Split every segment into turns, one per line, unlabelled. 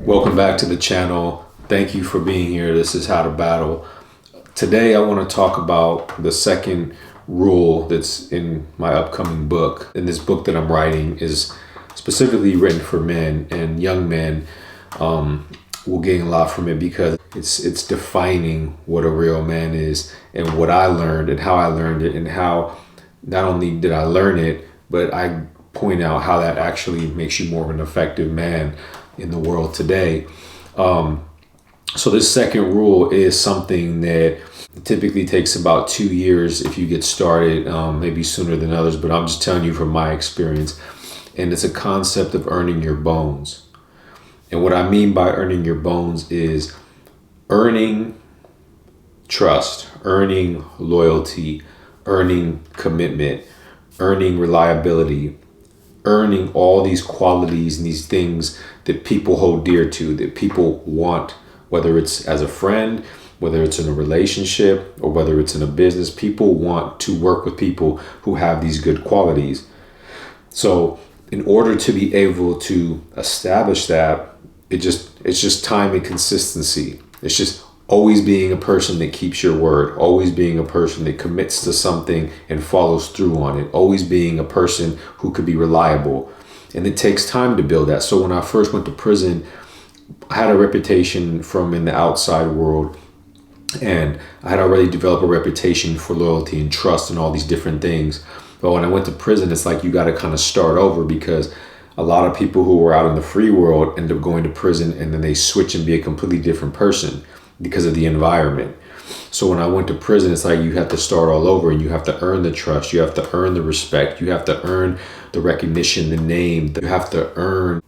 Welcome back to the channel. Thank you for being here. This is How to Battle. Today I want to talk about the second rule that's in my upcoming book. And this book that I'm writing is specifically written for men, and young men will gain a lot from it because it's defining what a real man is and what I learned and how I learned it, and how not only did I learn it, but I point out how that actually makes you more of an effective man in the world today. So this second rule is something that typically takes about 2 years if you get started, maybe sooner than others, but I'm just telling you from my experience. And it's a concept of earning your bones. And what I mean by earning your bones is earning trust, earning loyalty, earning commitment, earning reliability, earning all these qualities and these things that people hold dear to, that people want, whether it's as a friend, whether it's in a relationship, or whether it's in a business. People want to work with people who have these good qualities. So in order to be able to establish that, it's just time and consistency. It's just always being a person that keeps your word, always being a person that commits to something and follows through on it, always being a person who could be reliable. And it takes time to build that. So when I first went to prison, I had a reputation from in the outside world, and I had already developed a reputation for loyalty and trust and all these different things. But when I went to prison, it's like you got to kind of start over, because a lot of people who were out in the free world end up going to prison and then they switch and be a completely different person because of the environment. So when I went to prison, it's like you have to start all over, and you have to earn the trust, you have to earn the respect, you have to earn the recognition, the name, you have to earn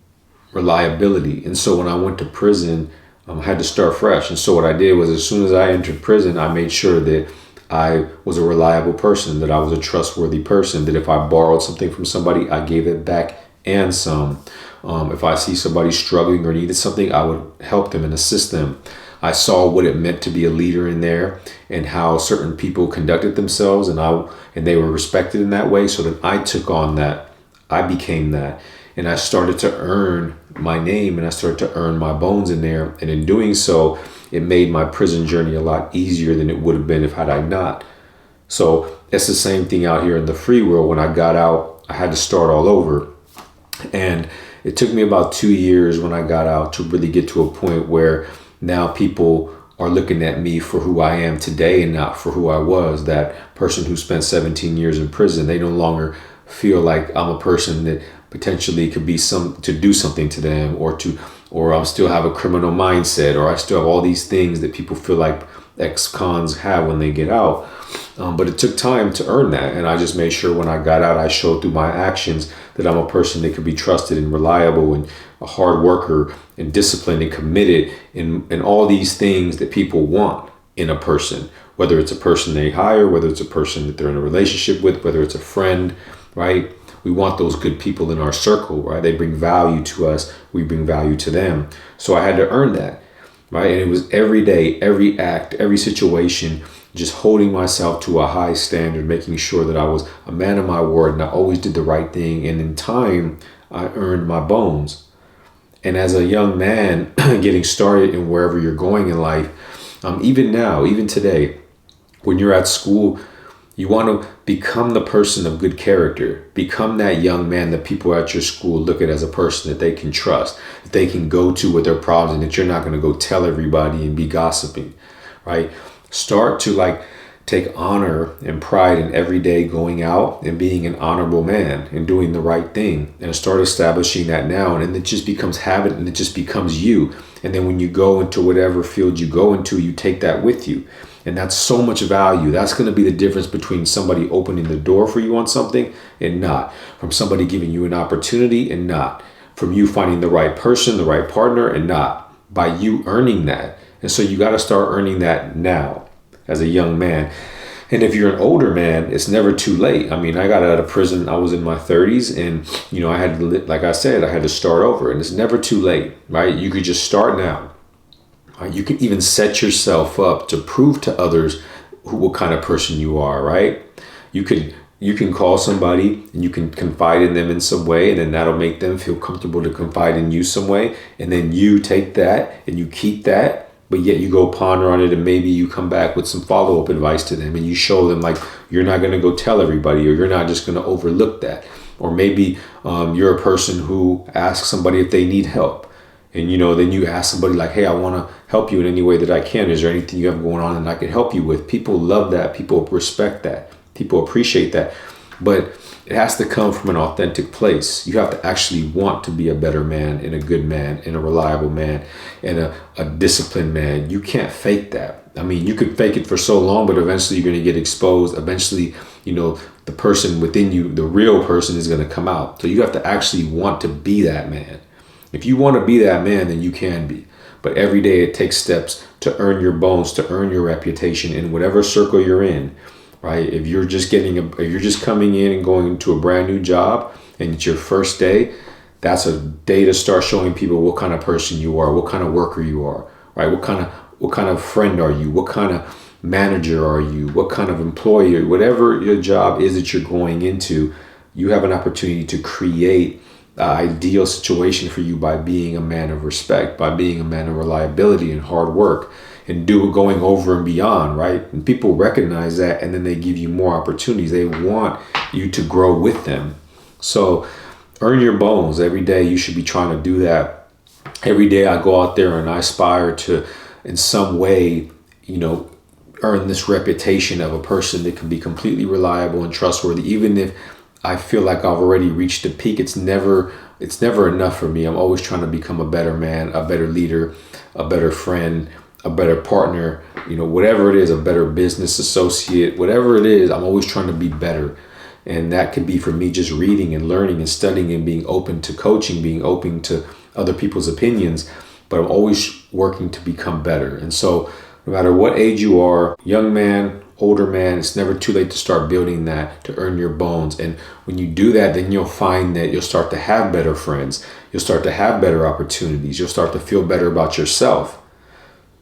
reliability. And so when I went to prison, I had to start fresh. And so what I did was, as soon as I entered prison, I made sure that I was a reliable person, that I was a trustworthy person, that if I borrowed something from somebody, I gave it back and some. If I see somebody struggling or needed something, I would help them and assist them. I saw what it meant to be a leader in there, and how certain people conducted themselves, and they were respected in that way. So then I took on that. I became that, and I started to earn my name, and I started to earn my bones in there. And in doing so, it made my prison journey a lot easier than it would have been if had I not. So it's the same thing out here in the free world. When I got out, I had to start all over. And it took me about 2 years when I got out to really get to a point where now people are looking at me for who I am today and not for who I was. That person who spent 17 years in prison, they no longer feel like I'm a person that potentially could be to do something to them, or I still have a criminal mindset, or I still have all these things that people feel like ex-cons have when they get out. But it took time to earn that. And I just made sure when I got out, I showed through my actions that I'm a person that could be trusted and reliable, and a hard worker and disciplined and committed, and all these things that people want in a person, whether it's a person they hire, whether it's a person that they're in a relationship with, whether it's a friend, right? We want those good people in our circle, right? They bring value to us. We bring value to them. So I had to earn that, right? And it was every day, every act, every situation, just holding myself to a high standard, making sure that I was a man of my word and I always did the right thing. And in time, I earned my bones. And as a young man getting started in wherever you're going in life, even now, even today, when you're at school, you want to become the person of good character. Become that young man that people at your school look at as a person that they can trust, that they can go to with their problems, and that you're not going to go tell everybody and be gossiping, right? Start to take honor and pride in every day going out and being an honorable man and doing the right thing, and start establishing that now. And it just becomes habit, and it just becomes you. And then when you go into whatever field you go into, you take that with you. And that's so much value. That's going to be the difference between somebody opening the door for you on something and not, from somebody giving you an opportunity and not, from you finding the right person, the right partner, and not, by you earning that. And so you got to start earning that now as a young man. And if you're an older man, it's never too late. I mean, I got out of prison, I was in my 30s, and I had to, like I said, I had to start over, and it's never too late, right? You could just start now. You can even set yourself up to prove to others what kind of person you are, right? You could You can call somebody and you can confide in them in some way, and then that'll make them feel comfortable to confide in you some way. And then you take that and you keep that, but yet you go ponder on it, and maybe you come back with some follow-up advice to them, and you show them like you're not going to go tell everybody, or you're not just going to overlook that. Or maybe you're a person who asks somebody if they need help. And, then you ask somebody like, hey, I want to help you in any way that I can. Is there anything you have going on that I can help you with? People love that. People respect that. People appreciate that. But it has to come from an authentic place. You have to actually want to be a better man and a good man and a reliable man and a disciplined man. You can't fake that. I mean, you could fake it for so long, but eventually you're going to get exposed. Eventually, the person within you, the real person, is going to come out. So you have to actually want to be that man. If you want to be that man, then you can be. But every day it takes steps to earn your bones, to earn your reputation in whatever circle you're in, right? If you're just coming in and going into a brand new job and it's your first day, that's a day to start showing people what kind of person you are, what kind of worker you are, right? What kind of friend are you? What kind of manager are you? What kind of employee? Whatever your job is that you're going into, you have an opportunity to create ideal situation for you by being a man of respect, by being a man of reliability and hard work, and going over and beyond, right? And people recognize that, and then they give you more opportunities. They want you to grow with them. So earn your bones. Every day you should be trying to do that. Every day I go out there and I aspire to, in some way, earn this reputation of a person that can be completely reliable and trustworthy. Even if I feel like I've already reached the peak, it's never enough for me. I'm always trying to become a better man, a better leader, a better friend, a better partner, whatever it is, a better business associate, whatever it is, I'm always trying to be better. And that could be for me just reading and learning and studying and being open to coaching, being open to other people's opinions, but I'm always working to become better. And so no matter what age you are, young man, older man, it's never too late to start building that, to earn your bones. And when you do that, then you'll find that you'll start to have better friends. You'll start to have better opportunities. You'll start to feel better about yourself.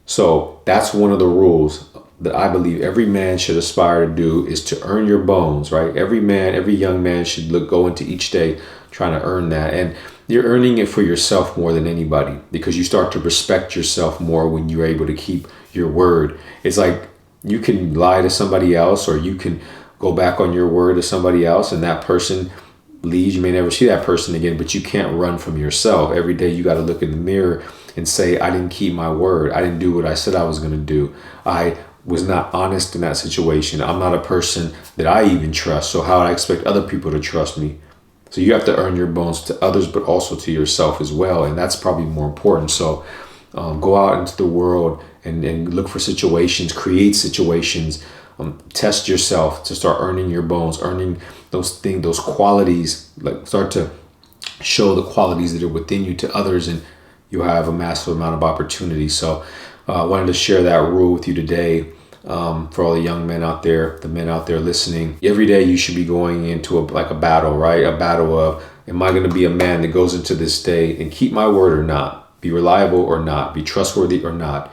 So that's one of the rules that I believe every man should aspire to do, is to earn your bones, right? Every young man should go into each day trying to earn that. And you're earning it for yourself more than anybody, because you start to respect yourself more when you're able to keep your word. It's like you can lie to somebody else, or you can go back on your word to somebody else, and that person leaves. You may never see that person again, but you can't run from yourself. Every day you got to look in the mirror and say, I didn't keep my word. I didn't do what I said I was going to do. I was not honest in that situation. I'm not a person that I even trust. So how would I expect other people to trust me? So you have to earn your bones to others, but also to yourself as well. And that's probably more important. So go out into the world and look for situations, create situations, test yourself to start earning your bones, earning those things, those qualities, like start to show the qualities that are within you to others, and you'll have a massive amount of opportunity. So I wanted to share that rule with you today. For all the young men out there, the men out there listening, every day you should be going into a battle, right? A battle of, am I going to be a man that goes into this day and keep my word or not? Be reliable or not? Be trustworthy or not?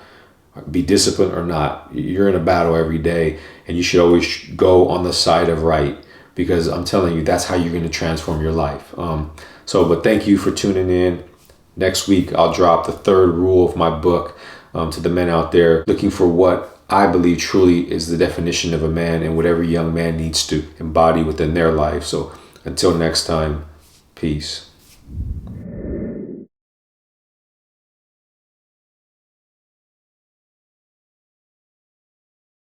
Be disciplined or not? You're in a battle every day, and you should always go on the side of right, because I'm telling you, that's how you're going to transform your life. But thank you for tuning in. Next week, I'll drop the third rule of my book to the men out there looking for what I believe truly is the definition of a man, and what every young man needs to embody within their life. So until next time, peace.